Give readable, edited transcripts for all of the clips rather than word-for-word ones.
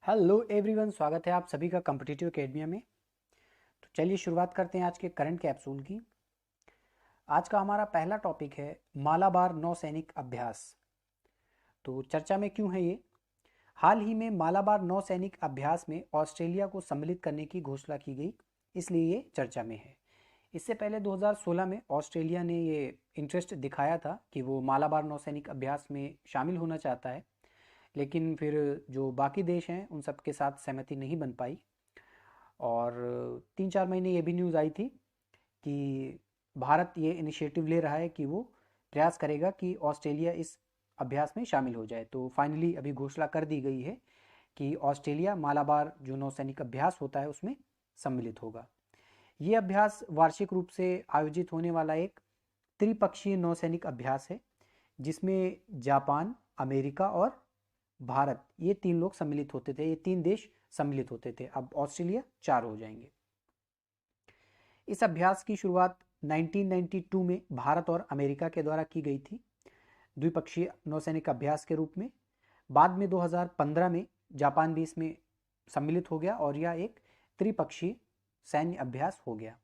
Hello everyone, स्वागत है आप सभी का कॉम्पिटिटिव एकेडमिया में। तो चलिए शुरुआत करते हैं आज के करंट कैप्सूल की। आज का हमारा पहला टॉपिक है मालाबार नौसैनिक अभ्यास। तो चर्चा में क्यों है ये? हाल ही में मालाबार नौसैनिक अभ्यास में ऑस्ट्रेलिया को सम्मिलित करने की घोषणा की गई, इसलिए ये चर्चा में है। इससे पहले 2016 में ऑस्ट्रेलिया ने ये इंटरेस्ट दिखाया था कि वो मालाबार नौसैनिक अभ्यास में शामिल होना चाहता है, लेकिन फिर जो बाकी देश हैं उन सब के साथ सहमति नहीं बन पाई। और 3-4 महीने ये भी न्यूज़ आई थी कि भारत ये इनिशिएटिव ले रहा है कि वो प्रयास करेगा कि ऑस्ट्रेलिया इस अभ्यास में शामिल हो जाए। तो फाइनली अभी घोषणा कर दी गई है कि ऑस्ट्रेलिया मालाबार जो नौसैनिक अभ्यास होता है उसमें सम्मिलित होगा। ये अभ्यास वार्षिक रूप से आयोजित होने वाला एक त्रिपक्षीय नौसैनिक अभ्यास है, जिसमें जापान, अमेरिका और भारत, ये 3 लोग सम्मिलित होते थे, ये 3 देश सम्मिलित होते थे। अब ऑस्ट्रेलिया 4 हो जाएंगे। इस अभ्यास की शुरुआत 1992 में भारत और अमेरिका के द्वारा की गई थी, द्विपक्षीय नौसैनिक अभ्यास के रूप में। बाद में 2015 में जापान भी इसमें सम्मिलित हो गया और यह एक त्रिपक्षीय सैन्य अभ्यास हो गया।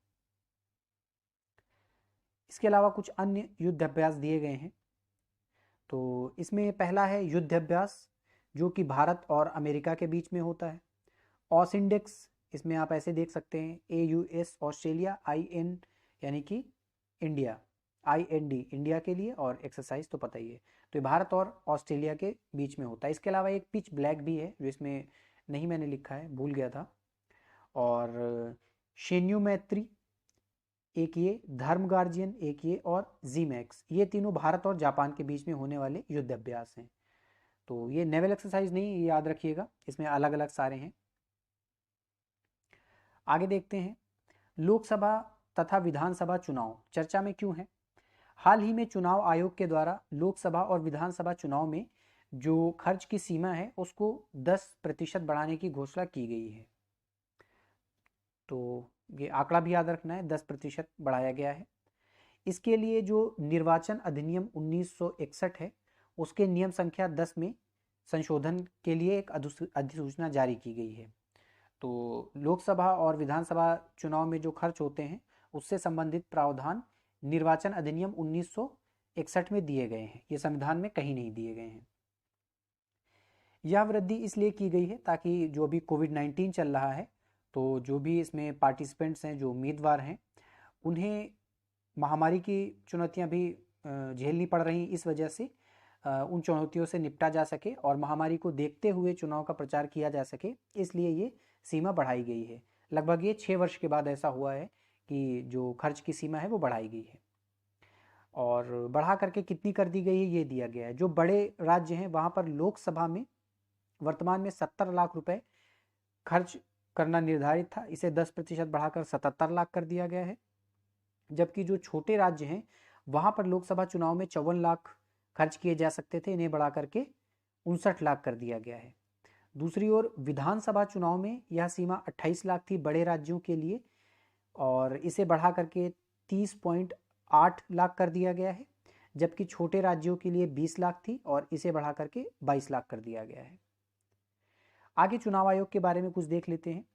इसके अलावा कुछ अन्य युद्ध अभ्यास दिए गए हैं। तो इसमें पहला है युद्ध अभ्यास, जो कि भारत और अमेरिका के बीच में होता है। ऑसिंडेक्स, इसमें आप ऐसे देख सकते हैं AUS ऑस्ट्रेलिया, IN यानी कि इंडिया, IND इंडिया के लिए, और एक्सरसाइज तो पता ही है। तो ये भारत और ऑस्ट्रेलिया के बीच में होता है। इसके अलावा एक पिच ब्लैक भी है जो इसमें नहीं मैंने लिखा है, भूल गया था। और शेन्यू मैत्री एक, ये धर्म गार्जियन एक, ये और जीमैक्स, ये तीनों भारत और जापान के बीच में होने वाले युद्ध अभ्यास हैं। तो ये नेवल एक्सरसाइज नहीं, ये याद रखिएगा, इसमें अलग अलग सारे हैं। आगे देखते हैं लोकसभा तथा विधानसभा चुनाव चर्चा में क्यों है। हाल ही में चुनाव आयोग के द्वारा लोकसभा और विधानसभा चुनाव में जो खर्च की सीमा है उसको 10% बढ़ाने की घोषणा की गई है। तो ये आंकड़ा भी याद रखना है, 10% बढ़ाया गया है। इसके लिए जो निर्वाचन अधिनियम 1961 है उसके नियम संख्या 10 में संशोधन के लिए एक अधिसूचना जारी की गई है। तो लोकसभा और विधानसभा चुनाव में जो खर्च होते हैं उससे संबंधित प्रावधान निर्वाचन अधिनियम 1961 में दिए गए हैं, ये संविधान में कहीं नहीं दिए गए हैं। यह वृद्धि इसलिए की गई है ताकि जो अभी कोविड-19 चल रहा है, तो जो भी इसमें पार्टिसिपेंट्स हैं, जो उम्मीदवार हैं, उन्हें महामारी की चुनौतियां भी झेलनी पड़ रही, इस वजह से उन चुनौतियों से निपटा जा सके और महामारी को देखते हुए चुनाव का प्रचार किया जा सके, इसलिए ये सीमा बढ़ाई गई है। लगभग ये 6 वर्ष के बाद ऐसा हुआ है कि जो खर्च की सीमा है वो बढ़ाई गई है। और बढ़ा करके कितनी कर दी गई है ये दिया गया है। जो बड़े राज्य हैं वहाँ पर लोकसभा में वर्तमान में 70 लाख रुपए खर्च करना निर्धारित था, इसे 10% बढ़ाकर 77 लाख कर दिया गया है। जबकि जो छोटे राज्य हैं वहाँ पर लोकसभा चुनाव में 54 लाख खर्च किए जा सकते थे, इन्हें बढ़ा करके 59 लाख कर दिया गया है। दूसरी ओर विधानसभा चुनाव में यह सीमा 28 लाख थी बड़े राज्यों के लिए, और इसे बढ़ा करके 30.8 लाख कर दिया गया है। जबकि छोटे राज्यों के लिए 20 लाख थी और इसे बढ़ा करके 22 लाख कर दिया गया है। आगे चुनाव आयोग के बारे में कुछ देख लेते हैं।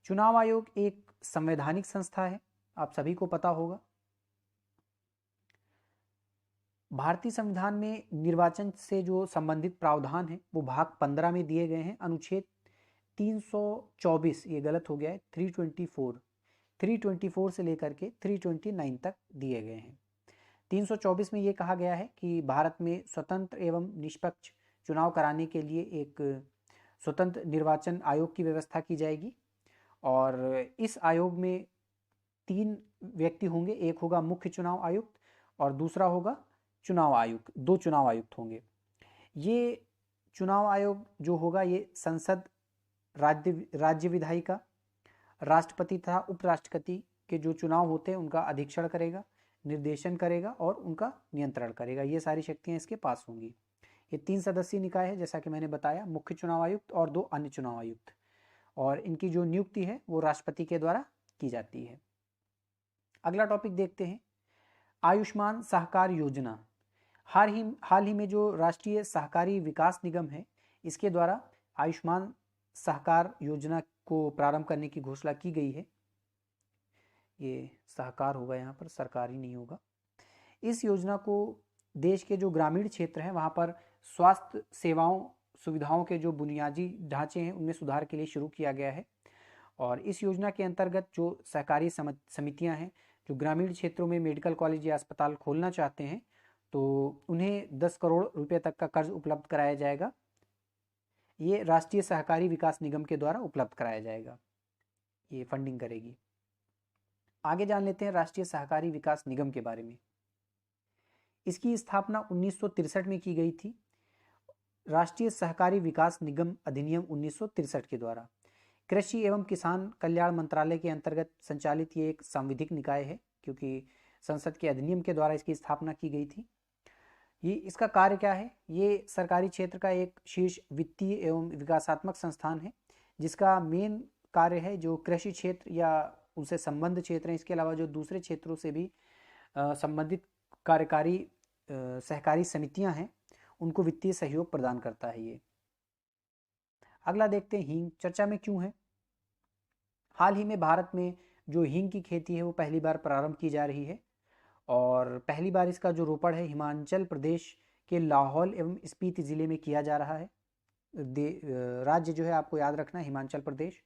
चुनाव आयोग एक संवैधानिक संस्था है, आप सभी को पता होगा। भारतीय संविधान में निर्वाचन से जो संबंधित प्रावधान है वो भाग 15 में दिए गए हैं। अनुच्छेद 324, ये गलत हो गया है, 324 से लेकर के 329 तक दिए गए हैं। 324 में ये कहा गया है कि भारत में स्वतंत्र एवं निष्पक्ष चुनाव कराने के लिए एक स्वतंत्र निर्वाचन आयोग की व्यवस्था की जाएगी, और इस आयोग में 3 व्यक्ति होंगे, एक होगा मुख्य चुनाव आयुक्त और दूसरा होगा चुनाव आयुक्त, 2 चुनाव आयुक्त होंगे। ये चुनाव आयोग जो होगा ये संसद, राज्य विधायिका, राष्ट्रपति तथा उपराष्ट्रपति के जो चुनाव होते हैं उनका अधीक्षण करेगा, निर्देशन करेगा और उनका नियंत्रण करेगा। ये सारी शक्तियां इसके पास होंगी। ये 3 सदस्यीय निकाय है, जैसा कि मैंने बताया, मुख्य चुनाव आयुक्त और 2 अन्य चुनाव आयुक्त, और इनकी जो नियुक्ति है वो राष्ट्रपति के द्वारा की जाती है। अगला टॉपिक देखते हैं आयुष्मान सहकार योजना। हाल ही में जो राष्ट्रीय सहकारी विकास निगम है इसके द्वारा आयुष्मान सहकार योजना को प्रारंभ करने की घोषणा की गई है। ये सहकार होगा, यहाँ पर सरकारी नहीं होगा। इस योजना को देश के जो ग्रामीण क्षेत्र हैं वहाँ पर स्वास्थ्य सेवाओं सुविधाओं के जो बुनियादी ढांचे हैं उनमें सुधार के लिए शुरू किया गया है। और इस योजना के अंतर्गत जो सहकारी समितियां हैं जो ग्रामीण क्षेत्रों में मेडिकल कॉलेज या अस्पताल खोलना चाहते हैं तो उन्हें 10 करोड़ रुपए तक का कर्ज उपलब्ध कराया जाएगा। ये राष्ट्रीय सहकारी विकास निगम के द्वारा उपलब्ध कराया जाएगा, ये फंडिंग करेगी। आगे जान लेते हैं राष्ट्रीय सहकारी विकास निगम के बारे में। इसकी स्थापना 1963 में की गई थी। राष्ट्रीय सहकारी विकास निगम अधिनियम 1963 के द्वारा कृषि एवं किसान कल्याण मंत्रालय के अंतर्गत संचालित ये एक सांविधिक निकाय है, क्योंकि संसद के अधिनियम के द्वारा इसकी स्थापना की गई थी। ये इसका कार्य क्या है? ये सरकारी क्षेत्र का एक शीर्ष वित्तीय एवं विकासात्मक संस्थान है जिसका मेन कार्य है जो कृषि क्षेत्र या उनसे संबद्ध क्षेत्र हैं, इसके अलावा जो दूसरे क्षेत्रों से भी संबंधित कार्यकारी सहकारी समितियां हैं उनको वित्तीय सहयोग प्रदान करता है ये। अगला देखते हैं हींग चर्चा में क्यों है। हाल ही में भारत में जो हींग की खेती है वो पहली बार प्रारंभ की जा रही है और पहली बार इसका जो रोपण है हिमाचल प्रदेश के लाहौल एवं स्पीति जिले में किया जा रहा है। राज्य जो है आपको याद रखना है हिमाचल प्रदेश।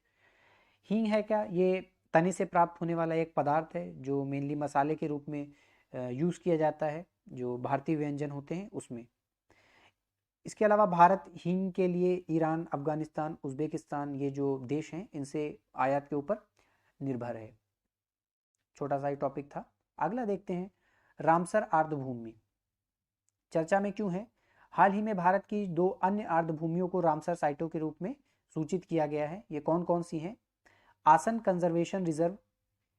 हींग है क्या? ये तने से प्राप्त होने वाला एक पदार्थ है जो मेनली मसाले के रूप में यूज़ किया जाता है जो भारतीय व्यंजन होते हैं उसमें। इसके अलावा भारत हींग के लिए ईरान, अफगानिस्तान, उज़्बेकिस्तान ये जो देश हैं इनसे आयात के ऊपर निर्भर है। छोटा सा ही टॉपिक था। अगला देखते हैं रामसर आर्द्रभूमि चर्चा में क्यों है। हाल ही में भारत की 2 अन्य आर्द्रभूमियों को रामसर साइटों के रूप में सूचित किया गया है। ये कौन कौन सी हैं? आसन कंजर्वेशन रिजर्व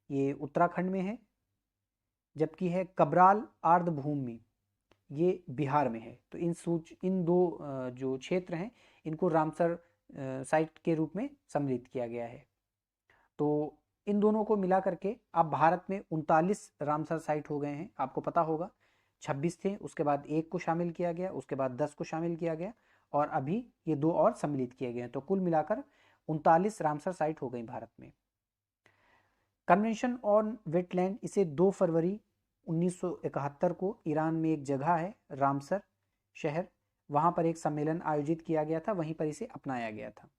ये उत्तराखंड में है, जबकि है कबराल आर्द्रभूमि ये बिहार में है। तो इन 2 जो क्षेत्र हैं इनको रामसर साइट के रूप में सम्मिलित किया गया है। तो इन दोनों को मिला करके अब भारत में 39 रामसर साइट हो गए हैं। आपको पता होगा 26 थे, उसके बाद 1 को शामिल किया गया, उसके बाद 10 को शामिल किया गया और अभी ये 2 और सम्मिलित किए गए हैं। तो कुल मिलाकर 39 रामसर साइट हो गई भारत में। कन्वेंशन ऑन वेटलैंड इसे 2 फरवरी 1971 को ईरान में एक जगह है रामसर शहर, वहां पर एक सम्मेलन आयोजित किया गया था, वहीं पर इसे अपनाया गया था।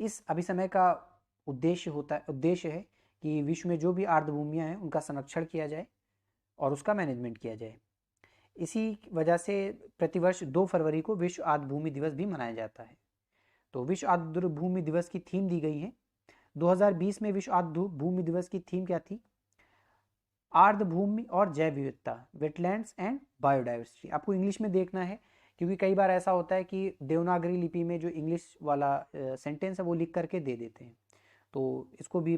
इस अभिसमय का उद्देश्य है कि विश्व में जो भी आर्द्रभूमियां हैं उनका संरक्षण किया जाए और उसका मैनेजमेंट किया जाए। इसी वजह से प्रतिवर्ष 2 फरवरी को विश्व आर्द्रभूमि दिवस भी मनाया जाता है। तो विश्व आर्द्रभूमि दिवस की थीम दी गई है। 2020 में विश्व आर्द्रभूमि दिवस की थीम क्या थी? आर्द्रभूमि और जैव विविधता, वेटलैंड्स एंड बायोडाइवर्सिटी। आपको इंग्लिश में देखना है क्योंकि कई बार ऐसा होता है कि देवनागरी लिपि में जो इंग्लिश वाला सेंटेंस है वो लिख करके दे देते हैं, तो इसको भी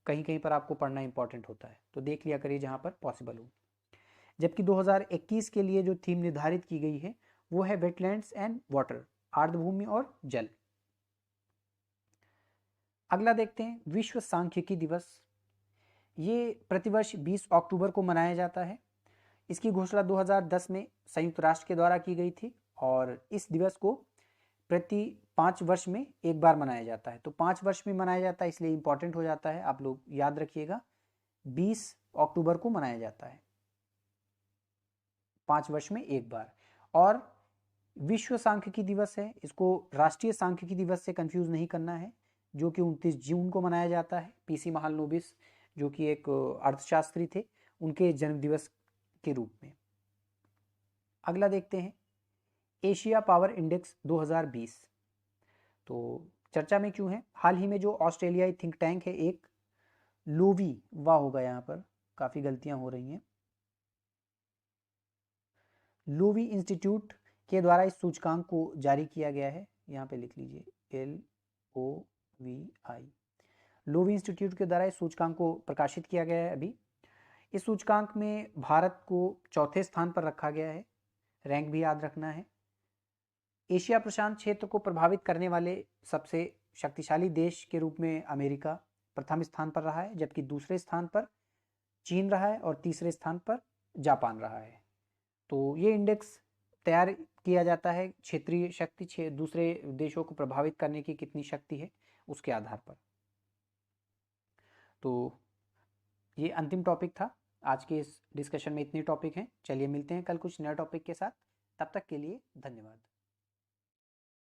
कहीं कहीं पर आपको पढ़ना इंपॉर्टेंट होता है, तो देख लिया करिए जहाँ पर पॉसिबल हो। जबकि 2021 के लिए जो थीम निर्धारित की गई है वो है वेटलैंड्स एंड वाटर, आर्द्रभूमि और जल। अगला देखते हैं विश्व सांख्यिकी दिवस। ये प्रतिवर्ष 20 अक्टूबर को मनाया जाता है। इसकी घोषणा 2010 में संयुक्त राष्ट्र के द्वारा की गई थी और इस दिवस को प्रति 5 वर्ष में एक बार मनाया जाता है। तो 5 वर्ष में मनाया जाता है इसलिए इंपॉर्टेंट हो जाता है, आप लोग याद रखिएगा 20 अक्टूबर को मनाया जाता है, 5 वर्ष में एक बार। और विश्व सांख्यिकी दिवस है, इसको राष्ट्रीय सांख्यिकी दिवस से कंफ्यूज नहीं करना है, जो कि 29 जून को मनाया जाता है। पीसी महालनोबिस जो कि एक अर्थशास्त्री थे, उनके जन्म दिवस के रूप में। अगला देखते हैं एशिया पावर इंडेक्स 2020। तो चर्चा में क्यों है? हाल ही में जो ऑस्ट्रेलियाई थिंक टैंक है एक लोवी, वाह होगा यहाँ पर काफ़ी गलतियां हो रही हैं, लोवी इंस्टीट्यूट के द्वारा इस सूचकांक को जारी किया गया है। यहाँ पे लिख लीजिए LOVI, लोवी इंस्टीट्यूट के द्वारा इस सूचकांक को प्रकाशित किया गया है अभी। इस सूचकांक में भारत को 4थे स्थान पर रखा गया है, रैंक भी याद रखना है। एशिया प्रशांत क्षेत्र को प्रभावित करने वाले सबसे शक्तिशाली देश के रूप में अमेरिका प्रथम स्थान पर रहा है, जबकि दूसरे स्थान पर चीन रहा है और तीसरे स्थान पर जापान रहा है। तो ये इंडेक्स तैयार किया जाता है क्षेत्रीय शक्ति, दूसरे देशों को प्रभावित करने की कितनी शक्ति है उसके आधार पर। तो ये अंतिम टॉपिक था। आज के इस डिस्कशन में इतने टॉपिक हैं। चलिए मिलते हैं कल कुछ नए टॉपिक के साथ। तब तक के लिए धन्यवाद।